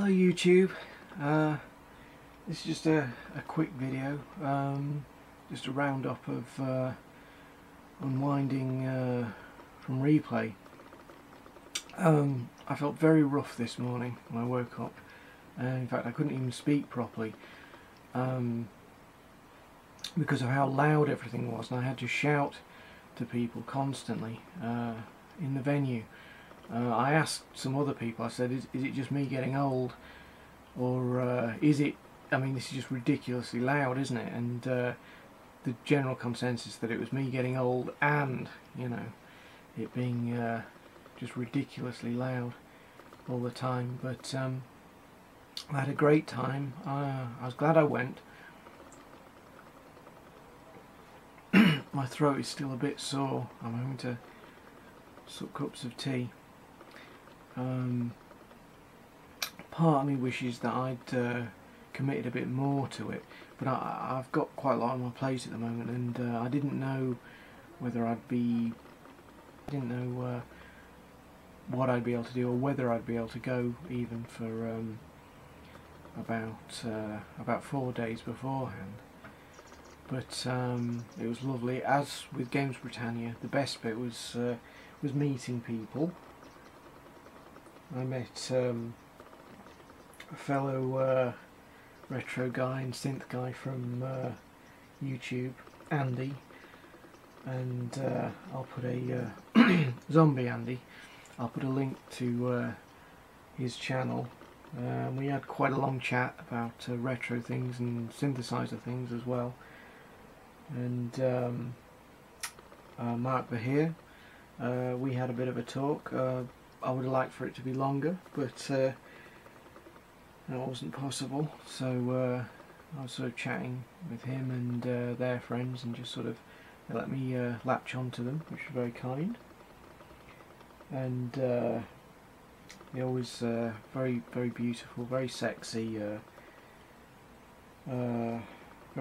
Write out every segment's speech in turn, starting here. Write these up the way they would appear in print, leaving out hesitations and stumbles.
Hello YouTube, this is just a quick video, just a roundup of Unwinding from replay. I felt very rough this morning when I woke up, in fact I couldn't even speak properly because of how loud everything was, and I had to shout to people constantly in the venue. I asked some other people, I said, is it just me getting old, or is it, I mean, this is just ridiculously loud, isn't it? And the general consensus that it was me getting old and, you know, it being just ridiculously loud all the time. But I had a great time. I was glad I went. My throat is still a bit sore. I'm having to suck cups of tea. Part of me wishes that I'd committed a bit more to it, but I've got quite a lot on my plate at the moment, and I didn't know whether what I'd be able to do, or whether I'd be able to go even for about 4 days beforehand. But it was lovely. As with Games Britannia, the best bit was meeting people. I met a fellow retro guy and synth guy from YouTube, Andy, and I'll put a Zombie Andy. I'll put a link to his channel. We had quite a long chat about retro things and synthesizer things as well. And Mark Vergeer, we had a bit of a talk. I would have liked for it to be longer, but that wasn't possible, so I was sort of chatting with him and their friends, and just sort of they let me latch onto them, which was very kind. And he was very, very beautiful, very sexy, very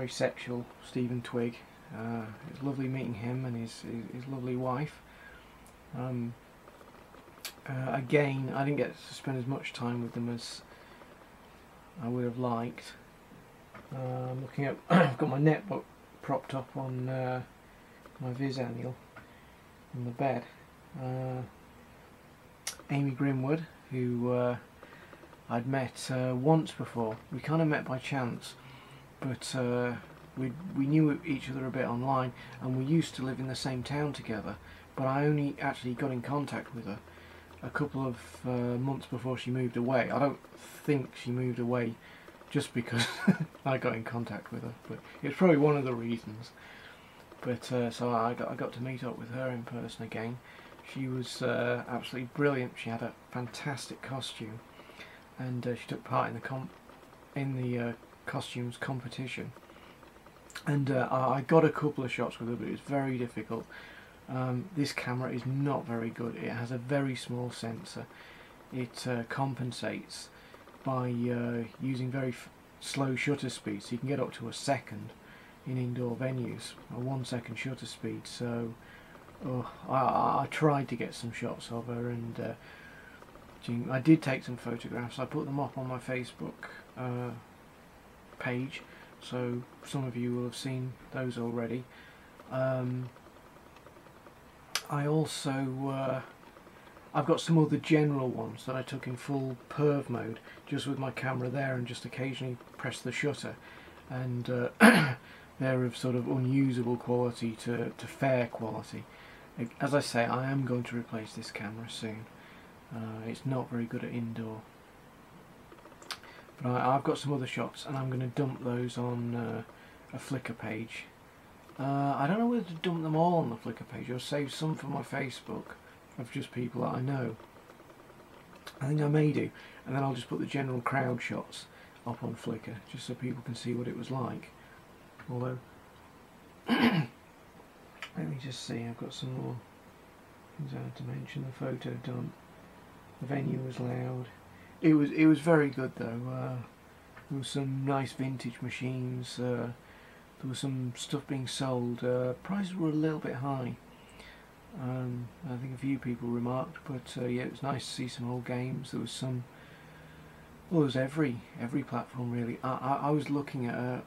sexual Stephen Twigg. It was lovely meeting him and his lovely wife. Again, I didn't get to spend as much time with them as I would have liked. Looking at, I've got my netbook propped up on my Viz annual in the bed. Amy Grimwood, who I'd met once before. We kind of met by chance, but we knew each other a bit online, and we used to live in the same town together, but I only actually got in contact with her a couple of months before she moved away. I don't think she moved away just because I got in contact with her, but it's probably one of the reasons. But so I got to meet up with her in person again. She was absolutely brilliant. She had a fantastic costume, and she took part in the costumes competition. And I got a couple of shots with her, but it was very difficult. This camera is not very good. It has a very small sensor. It compensates by using very slow shutter speeds, so you can get up to a second in indoor venues, a 1 second shutter speed. So I tried to get some shots of her, and I did take some photographs. I put them up on my Facebook page, so some of you will have seen those already. I also, I've got some other general ones that I took in full perv mode, just with my camera there, and just occasionally press the shutter, and they're of sort of unusable quality to fair quality. As I say, I am going to replace this camera soon. It's not very good at indoor. But I've got some other shots, and I'm going to dump those on a Flickr page. I don't know whether to dump them all on the Flickr page or save some for my Facebook of just people that I know. I think I may do, and then I'll just put the general crowd shots up on Flickr just so people can see what it was like. Although, let me just see, I've got some more things I had to mention. The photo dump. The venue was loud. It was very good though. There was some nice vintage machines. There was some stuff being sold. Prices were a little bit high. I think a few people remarked, but yeah, it was nice to see some old games. There was some Well, there's every platform really. I was looking at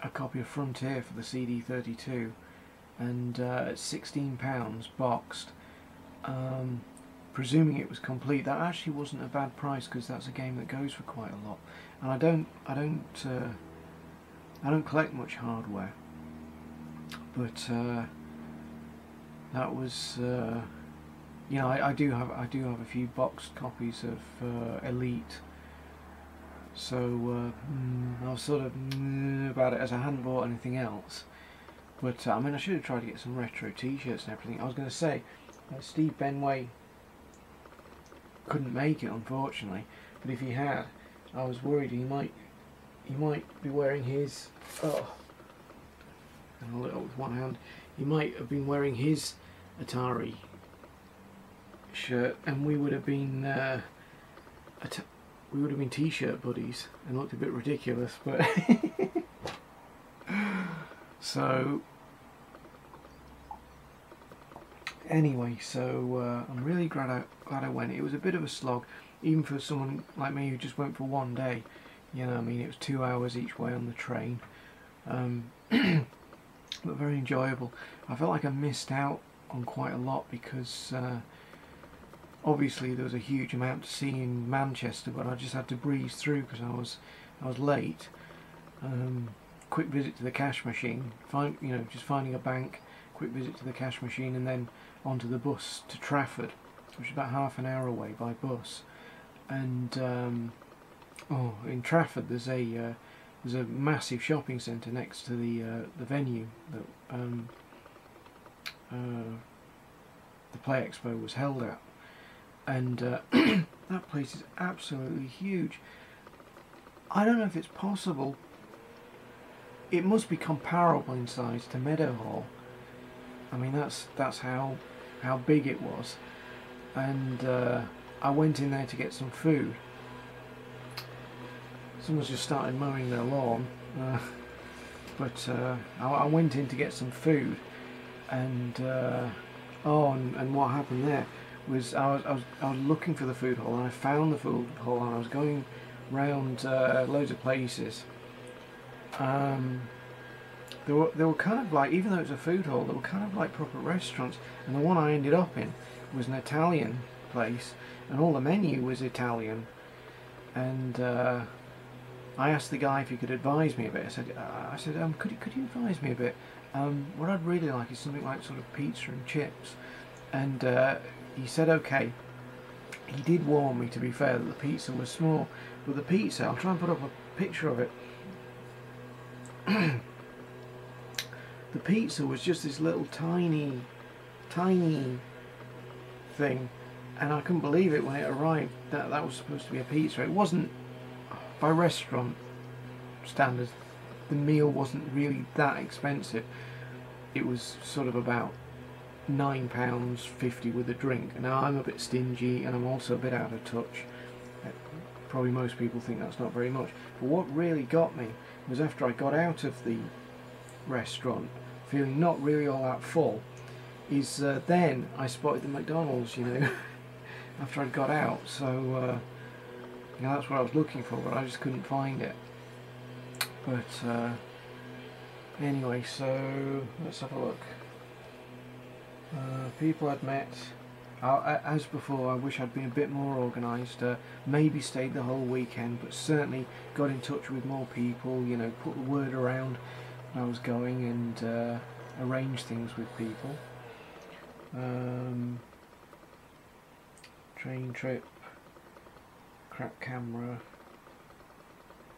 a copy of Frontier for the CD32, and at £16 boxed, presuming it was complete. That actually wasn't a bad price, because that's a game that goes for quite a lot. And I don't collect much hardware, but that was you know, I do have a few boxed copies of Elite. So I was sort of about it, as I hadn't bought anything else. But I mean, I should have tried to get some retro t-shirts and everything. I was going to say, Steve Benway couldn't make it, unfortunately. But if he had, I was worried he might be wearing his, oh, and a little with one hand. He might have been wearing his Atari shirt, and we would have been t-shirt buddies, and looked a bit ridiculous, but so anyway, so I'm really glad I went. It was a bit of a slog, even for someone like me who just went for one day. You know, I mean, it was 2 hours each way on the train, but very enjoyable. I felt like I missed out on quite a lot, because obviously there was a huge amount to see in Manchester, but I just had to breeze through because I was late. Quick visit to the cash machine, just finding a bank, quick visit to the cash machine, and then onto the bus to Trafford, which is about half an hour away by bus. And in Trafford there's a massive shopping centre next to the venue that the Play Expo was held at. And that place is absolutely huge. I don't know if it's possible. It must be comparable in size to Meadowhall. I mean, that's how big it was. And I went in there to get some food. Someone's just started mowing their lawn, but I went in to get some food, and and what happened there was I was looking for the food hall, and I found the food hall, and I was going round loads of places. They were kind of like, even though it was a food hall, they were kind of like proper restaurants. And the one I ended up in was an Italian place, and all the menu was Italian. And I asked the guy if he could advise me a bit. I said, could you advise me a bit? What I'd really like is something like sort of pizza and chips. And he said okay. He did warn me, to be fair, that the pizza was small, but the pizza, I'll try and put up a picture of it. The pizza was just this little tiny thing, and I couldn't believe it when it arrived that was supposed to be a pizza. It wasn't, by restaurant standards, the meal wasn't really that expensive. It was sort of about £9.50 with a drink. Now, I'm a bit stingy, and I'm also a bit out of touch. Probably most people think that's not very much, but what really got me was after I got out of the restaurant feeling not really all that full, is then I spotted the McDonald's, after I'd got out. So that's what I was looking for, but I just couldn't find it. But anyway, so let's have a look. People I'd met, as before, I wish I'd been a bit more organised. Maybe stayed the whole weekend, but certainly got in touch with more people, put the word around I was going, and arrange things with people. Train trip, crap camera,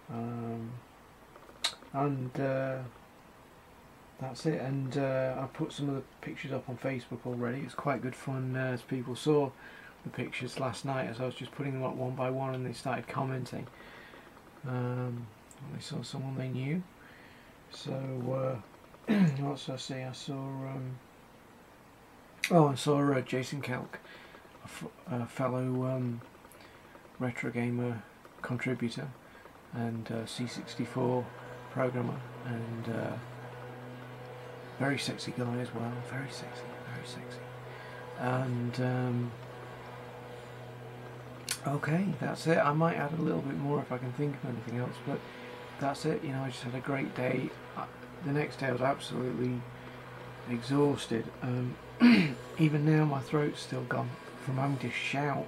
and that's it. And I put some of the pictures up on Facebook already. It's quite good fun, as people saw the pictures last night as I was just putting them up one by one, and they started commenting. They saw someone they knew. So what else did I see? I saw Jason Kelk, a fellow retro gamer contributor and C64 programmer, and very sexy guy as well. Very sexy. And Okay, that's it. I might add a little bit more if I can think of anything else, but that's it. You know, I just had a great day. The next day I was absolutely exhausted. Even now my throat's still gone from having to shout.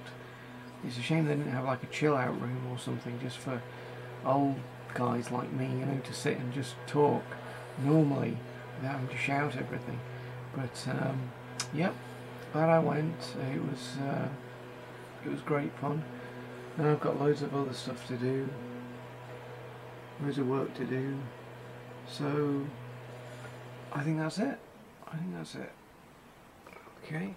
It's a shame they didn't have like a chill out room or something just for old guys like me, you know, to sit and just talk normally without having to shout everything. But yep, glad I went. It was great fun. Now I've got loads of other stuff to do, loads of work to do. So I think that's it. Okay.